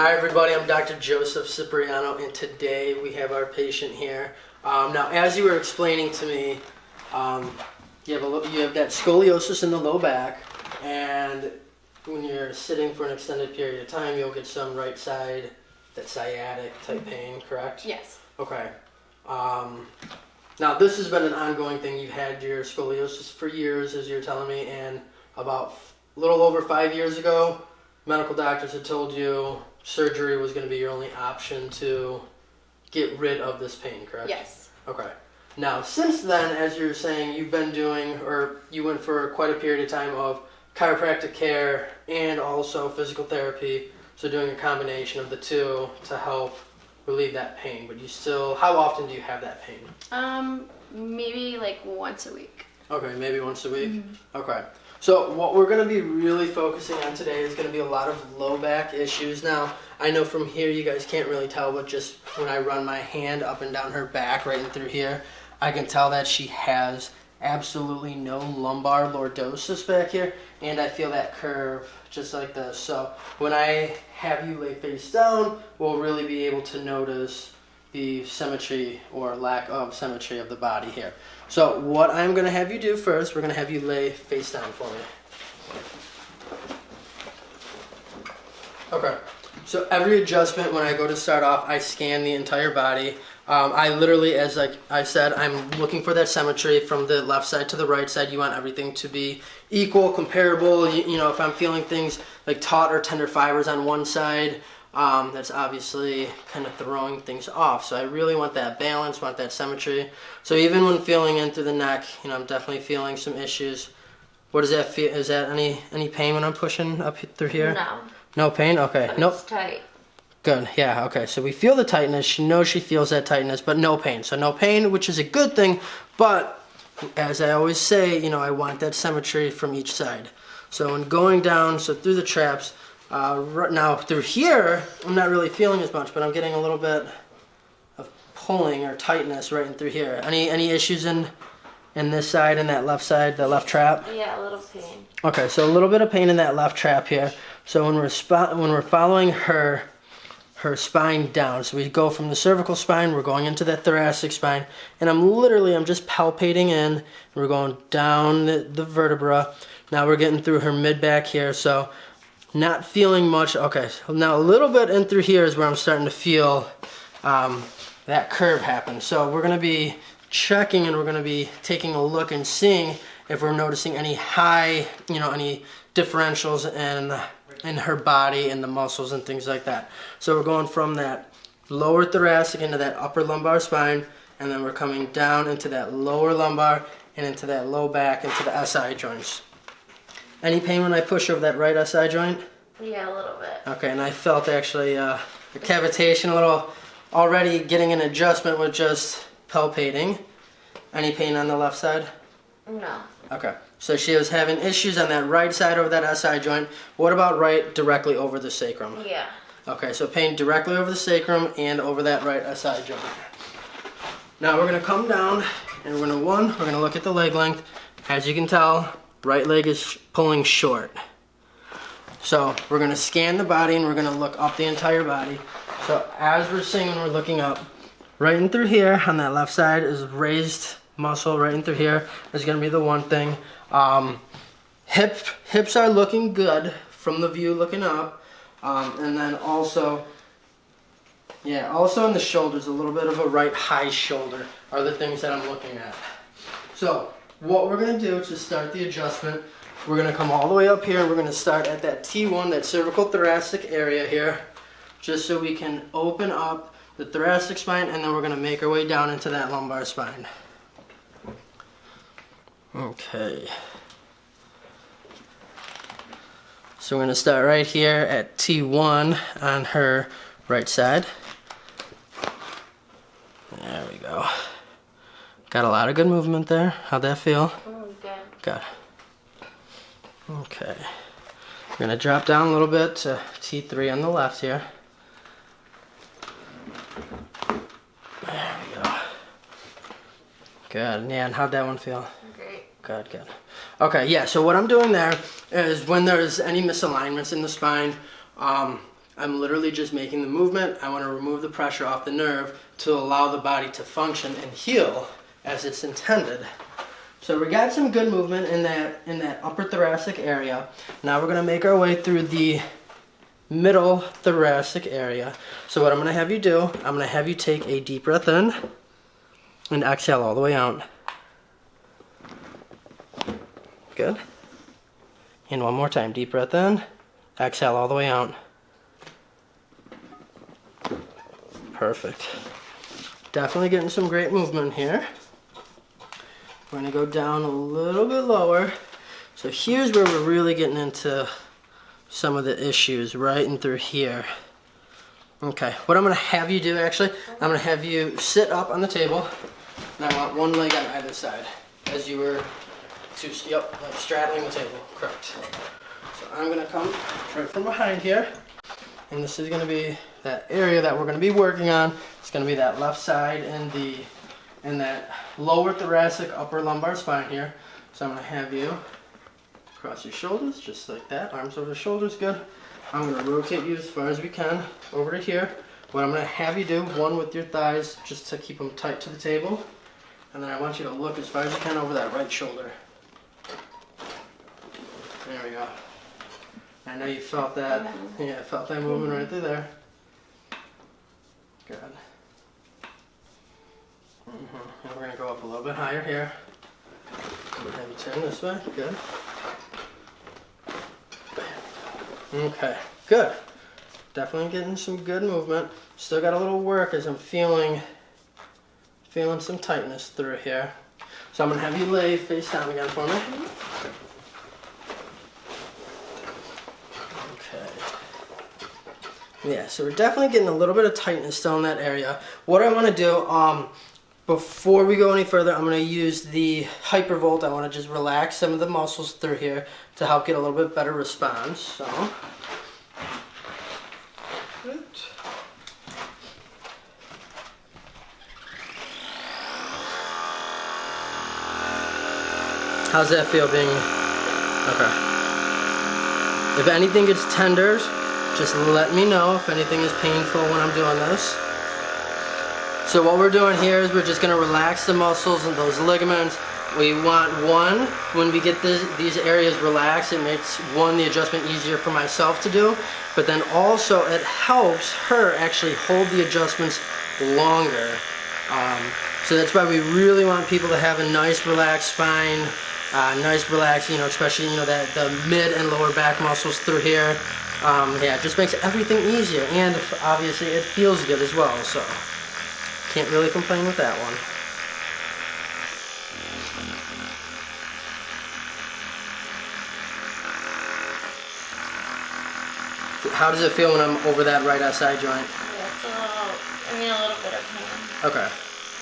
Hi everybody, I'm Dr. Joseph Cipriano, and today we have our patient here. Now, as you were explaining to me, you have that scoliosis in the low back, and when you're sitting for an extended period of time, you'll get some right side, that sciatic type pain, correct? Yes. Okay. Now, this has been an ongoing thing. You've had your scoliosis for years, as you're telling me, and about a little over 5 years ago, medical doctors had told you surgery was going to be your only option to get rid of this pain, correct? Yes. Okay. Now, since then, as you're saying, you've been doing, or you went for quite a period of time of chiropractic care and also physical therapy, so doing a combination of the two to help relieve that pain. But you still, how often do you have that pain? Maybe like once a week. Okay, maybe once a week? Mm-hmm. Okay. So what we're going to be really focusing on today is going to be a lot of low back issues. Now, I know from here you guys can't really tell, but just when I run my hand up and down her back, right in through here, I can tell that she has absolutely no lumbar lordosis back here, and I feel that curve just like this. So when I have you lay face down, we'll really be able to notice the symmetry or lack of symmetry of the body here. So what I'm going to have you do first, we're going to have you lay face down for me. Okay. So every adjustment, when I go to start off, I scan the entire body. I literally, as like I said, I'm looking for that symmetry from the left side to the right side. You want everything to be equal, comparable. You know, if I'm feeling things like taut or tender fibers on one side, that's obviously kind of throwing things off. So I really want that balance, want that symmetry. So even when feeling in through the neck, you know, I'm definitely feeling some issues. What does that feel? Is that any pain when I'm pushing up through here? No. No pain? Okay. But Nope. it's tight. Good. Yeah. Okay. So we feel the tightness. She knows she feels that tightness, but no pain. So no pain, which is a good thing. But as I always say, you know, I want that symmetry from each side. So when going down, so through the traps, right now through here, I'm not really feeling as much, but I'm getting a little bit of pulling or tightness right in through here. Any issues in this side and that left side, the left trap? Yeah, a little pain. Okay. So a little bit of pain in that left trap here. So when we're following her spine down. So we go from the cervical spine, we're going into that thoracic spine, and I'm just palpating in. We're going down the vertebra. Now we're getting through her mid-back here, so not feeling much. Okay, so now a little bit in through here is where I'm starting to feel that curve happen. So we're going to be checking and we're going to be taking a look and seeing if we're noticing any any differentials in her body and the muscles and things like that. So we're going from that lower thoracic into that upper lumbar spine, and then we're coming down into that lower lumbar and into that low back into the SI joints. Any pain when I push over that right SI joint? Yeah, a little bit. Okay, and I felt actually a cavitation, a little already getting an adjustment with just palpating. Any pain on the left side? No. Okay, so she was having issues on that right side over that SI joint. What about right directly over the sacrum? Yeah. Okay, so pain directly over the sacrum and over that right SI joint. Now we're going to come down and we're going to look at the leg length. As you can tell, right leg is pulling short. So we're going to scan the body and we're going to look up the entire body. So as we're seeing when we're looking up, right in through here on that left side is raised muscle. Right in through here is going to be the one thing. Hips are looking good from the view looking up, and then also in the shoulders, a little bit of a right high shoulder are the things that I'm looking at. So what we're going to do to start the adjustment, we're going to come all the way up here and we're going to start at that T1, that cervical thoracic area here, just so we can open up the thoracic spine, and then we're going to make our way down into that lumbar spine. Okay. So we're going to start right here at T1 on her right side. There we go. Got a lot of good movement there. How'd that feel? Good. Good. Okay. We're going to drop down a little bit to T3 on the left here. There we go. Good. Yeah, and how'd that one feel? Great. Good, good. Okay, yeah, so what I'm doing there is when there's any misalignments in the spine, I'm literally just making the movement. I want to remove the pressure off the nerve to allow the body to function and heal as it's intended. So we got some good movement in that upper thoracic area. Now we're going to make our way through the middle thoracic area. So what I'm going to have you do, I'm going to have you take a deep breath in and exhale all the way out. Good. And one more time, deep breath in, exhale all the way out. Perfect. Definitely getting some great movement here. We're going to go down a little bit lower. So here's where we're really getting into some of the issues, right in through here. Okay, what I'm going to have you do actually, I'm going to have you sit up on the table, and I want one leg on either side, as you were like straddling the table, correct. So I'm going to come right from behind here, and this is going to be that area that we're going to be working on. It's going to be that left side and that lower thoracic upper lumbar spine here. So I'm going to have you cross your shoulders just like that, arms over the shoulders, good. I'm going to rotate you as far as we can over to here. What I'm going to have you do, one with your thighs just to keep them tight to the table, and then I want you to look as far as you can over that right shoulder. There we go. I know you felt that. Yeah, felt that movement right through there. Good. And we're going to go up a little bit higher here. Have you turn this way. Good. Okay, good. Definitely getting some good movement. Still got a little work as I'm feeling some tightness through here. So I'm going to have you lay face down again for me. Yeah, so we're definitely getting a little bit of tightness still in that area. What I want to do, before we go any further, I'm going to use the hypervolt. I want to just relax some of the muscles through here to help get a little bit better response. So, good. How's that feel being, okay. If anything gets tender, just let me know if anything is painful when I'm doing this. So what we're doing here is we're just going to relax the muscles and those ligaments. We want one, when we get these areas relaxed, it makes the adjustment easier for myself to do, but then also it helps her actually hold the adjustments longer. So that's why we really want people to have a nice relaxed spine, nice relaxed, especially, that the mid and lower back muscles through here. Yeah, it just makes everything easier, and obviously it feels good as well, so can't really complain with that one. How does it feel when I'm over that right SI joint? Yeah, it's a little bit of pain. Okay,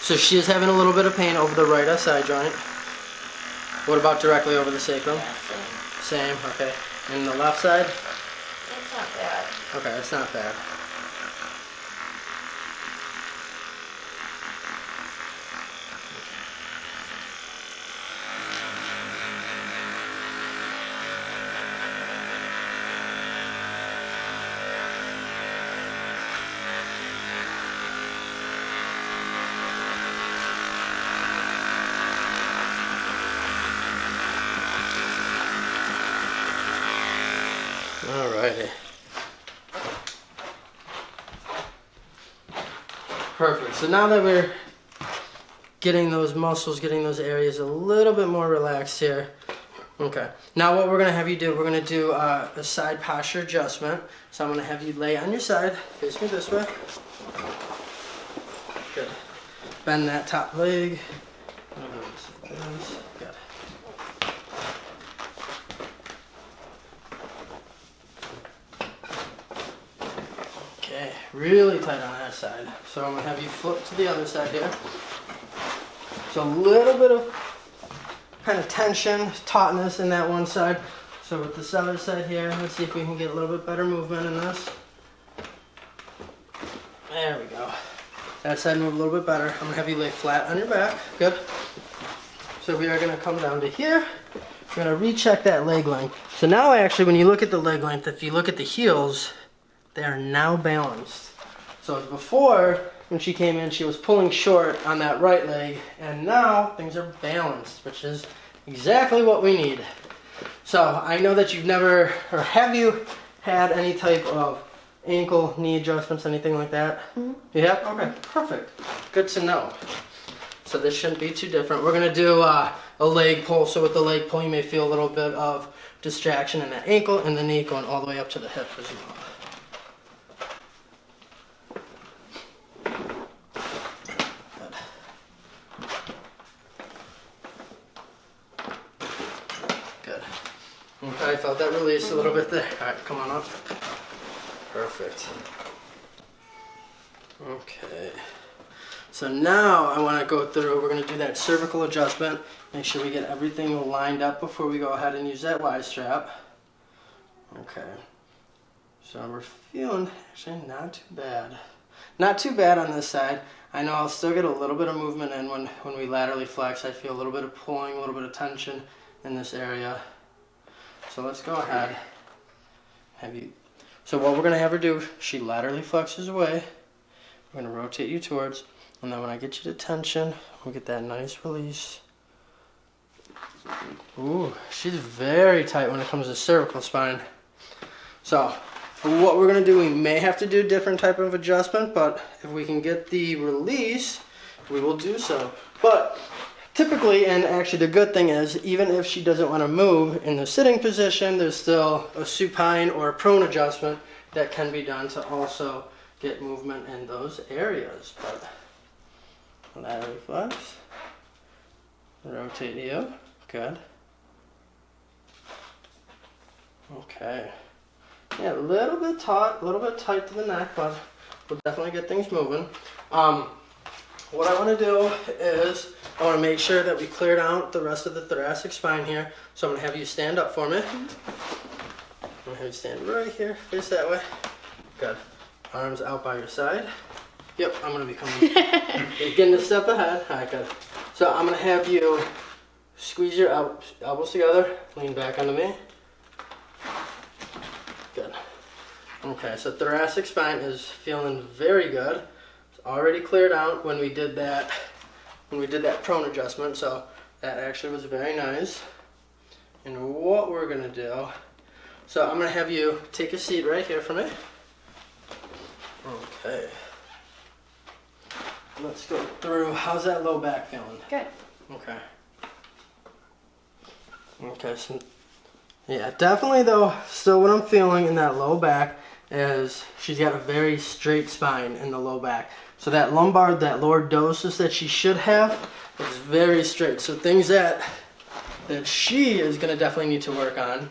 so she is having a little bit of pain over the right SI joint. What about directly over the sacrum? Yeah, Same, okay. And the left side? it's not bad. Okay, it's not bad. Alrighty. Perfect. So now that we're getting those muscles, getting those areas a little bit more relaxed here. Okay. Now what we're going to have you do, we're going to do a side posture adjustment. So I'm going to have you lay on your side, face me this way. Good. Bend that top leg. Good. Okay, really tight on that side. So I'm going to have you flip to the other side here. So a little bit of kind of tension, tautness in that one side. So with this other side here, let's see if we can get a little bit better movement in this. There we go. That side move a little bit better. I'm going to have you lay flat on your back. Good. So we are going to come down to here. We're going to recheck that leg length. So now actually when you look at the leg length, if you look at the heels, They are now balanced. So before, when she came in, she was pulling short on that right leg, and now things are balanced, which is exactly what we need. So I know that you've never, or have you had any type of ankle, knee adjustments, anything like that? Mm-hmm. You have? Okay, perfect. Good to know. So this shouldn't be too different. We're gonna do a leg pull. So with the leg pull, you may feel a little bit of distraction in that ankle and the knee going all the way up to the hip as well. Good. Okay, I felt that release a little bit there. All right, come on up. Perfect. Okay. So now I want to go through, we're going to do that cervical adjustment. Make sure we get everything lined up before we go ahead and use that Y-strap. Okay. So we're feeling actually not too bad. Not too bad on this side. I know I'll still get a little bit of movement in when we laterally flex. I feel a little bit of pulling, a little bit of tension in this area. So let's go ahead. So what we're going to have her do, she laterally flexes away. We're going to rotate you towards, and then when I get you to tension, we'll get that nice release. Ooh, she's very tight when it comes to cervical spine. So what we're going to do, we may have to do a different type of adjustment, but if we can get the release, we will do so. But typically, and actually the good thing is, even if she doesn't want to move in the sitting position, there's still a supine or a prone adjustment that can be done to also get movement in those areas. But lateral flex, rotate you, good. Okay. Yeah, a little bit taut, a little bit tight to the neck, but we'll definitely get things moving. What I want to do is I want to make sure that we cleared out the rest of the thoracic spine here. So I'm going to have you stand up for me. I'm going to have you stand right here, face that way. Good. Arms out by your side. Yep, I'm going to be coming. You're getting a step ahead. All right, good. So I'm going to have you squeeze your elbows together, lean back onto me. Good. Okay, so thoracic spine is feeling very good. It's already cleared out when we did that prone adjustment, so that actually was very nice. And what we're gonna do, so I'm gonna have you take a seat right here for me. Okay. Let's go through, how's that low back feeling? Good. Okay. Okay, so yeah, definitely though, still what I'm feeling in that low back is she's got a very straight spine in the low back. So that lumbar, that lordosis that she should have is very straight. So things that she is going to definitely need to work on,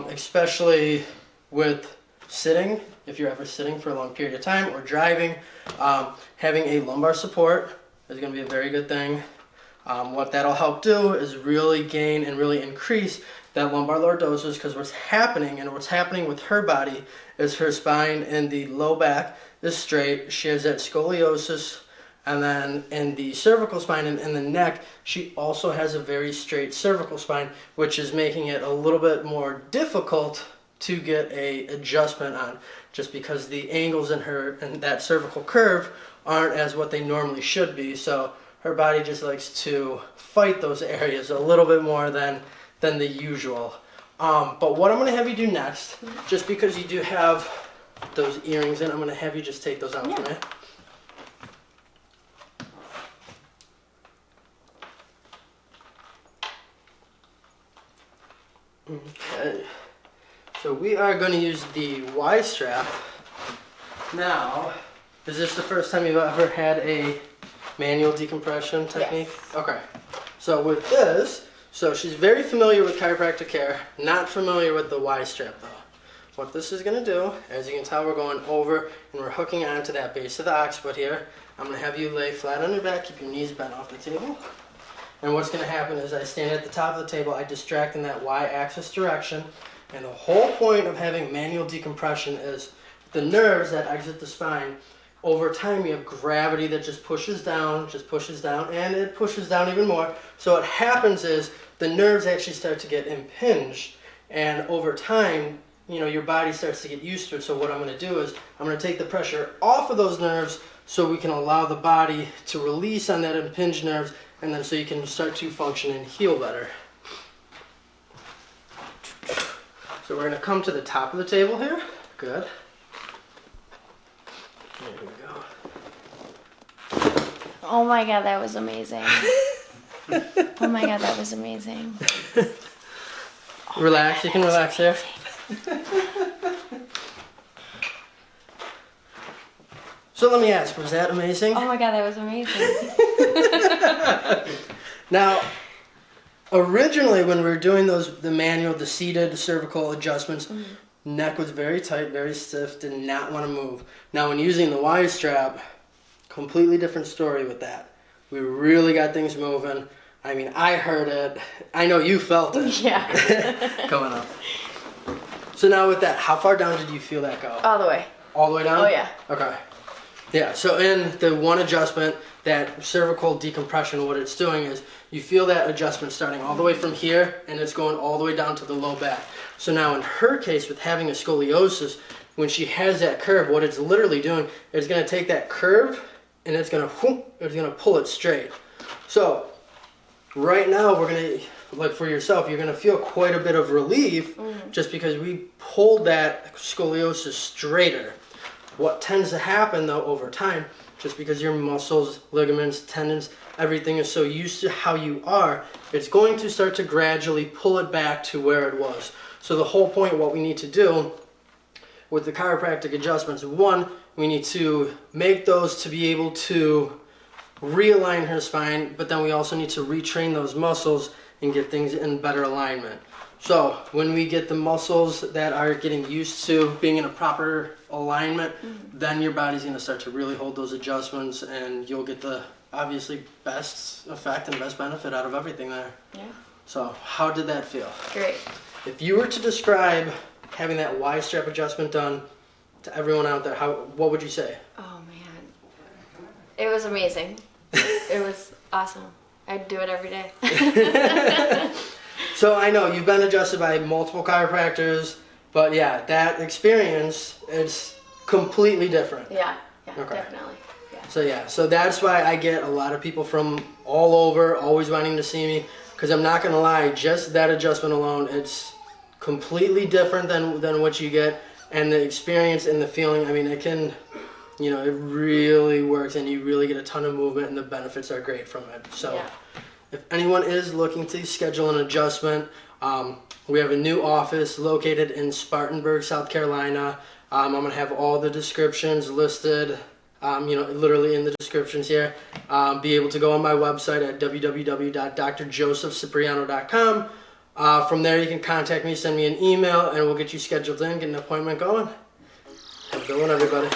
especially with sitting, if you're ever sitting for a long period of time, or driving, having a lumbar support is going to be a very good thing. What that'll help do is really gain and really increase that lumbar lordosis, because what's happening with her body is her spine in the low back is straight. She has that scoliosis, and then in the cervical spine and in the neck, she also has a very straight cervical spine, which is making it a little bit more difficult to get a adjustment on, just because the angles in that cervical curve aren't as what they normally should be. So her body just likes to fight those areas a little bit more than the usual. But what I'm going to have you do next, just because you do have those earrings in, I'm going to have you just take those out for me. Okay. So we are going to use the Y-strap. Now, is this the first time you've ever had a manual decompression technique? Yes. Okay. So with this, so she's very familiar with chiropractic care, not familiar with the Y-strap though. What this is going to do, as you can tell, we're going over and we're hooking onto that base of the occiput here. I'm going to have you lay flat on your back, keep your knees bent off the table. And what's going to happen is I stand at the top of the table, I distract in that Y-axis direction, and the whole point of having manual decompression is the nerves that exit the spine. Over time, you have gravity that just pushes down, and it pushes down even more. So what happens is the nerves actually start to get impinged, and over time, your body starts to get used to it. So what I'm going to do is I'm going to take the pressure off of those nerves so we can allow the body to release on that impinged nerves, and then so you can start to function and heal better. So we're going to come to the top of the table here. Good. There we go. Oh my God, that was amazing. Oh my God, that was amazing. Relax, you can relax there. So let me ask, was that amazing? Oh my God, that was amazing. Now, originally when we were doing the manual, the seated cervical adjustments, neck was very tight, very stiff, did not want to move. Now when using the Y-strap, completely different story with that. We really got things moving. I mean, I heard it. I know you felt it. Yeah. Coming up. So now with that, how far down did you feel that go? All the way. All the way down? Oh yeah. Okay. Yeah, so in the one adjustment, that cervical decompression, what it's doing is you feel that adjustment starting all the way from here, and it's going all the way down to the low back. So now in her case, with having a scoliosis, when she has that curve, what it's literally doing is going to take that curve, and it's going to pull it straight. So right now, we're going to, like for yourself, you're going to feel quite a bit of relief just because we pulled that scoliosis straighter. What tends to happen though over time, just because your muscles, ligaments, tendons, everything is so used to how you are, it's going to start to gradually pull it back to where it was. So the whole point of what we need to do with the chiropractic adjustments, one, we need to make those to be able to realign her spine, but then we also need to retrain those muscles and get things in better alignment. So when we get the muscles that are getting used to being in a proper alignment, then your body's going to start to really hold those adjustments, and you'll get the obviously best effect and best benefit out of everything there. Yeah. So how did that feel? Great. If you were to describe having that Y-strap adjustment done to everyone out there, what would you say? Oh man. It was amazing. It was awesome. I'd do it every day. So I know you've been adjusted by multiple chiropractors, but yeah, that experience is completely different. Yeah, Okay. definitely. Yeah. So that's why I get a lot of people from all over always wanting to see me, because I'm not going to lie, just that adjustment alone, it's completely different than what you get, and the experience and the feeling, I mean, it can, it really works, and you really get a ton of movement, and the benefits are great from it. So. Yeah. If anyone is looking to schedule an adjustment, we have a new office located in Spartanburg, South Carolina. I'm going to have all the descriptions listed, literally in the descriptions here. Be able to go on my website at www.drjosephcipriano.com. From there, you can contact me, send me an email, and we'll get you scheduled in, get an appointment going. Have a good one, everybody.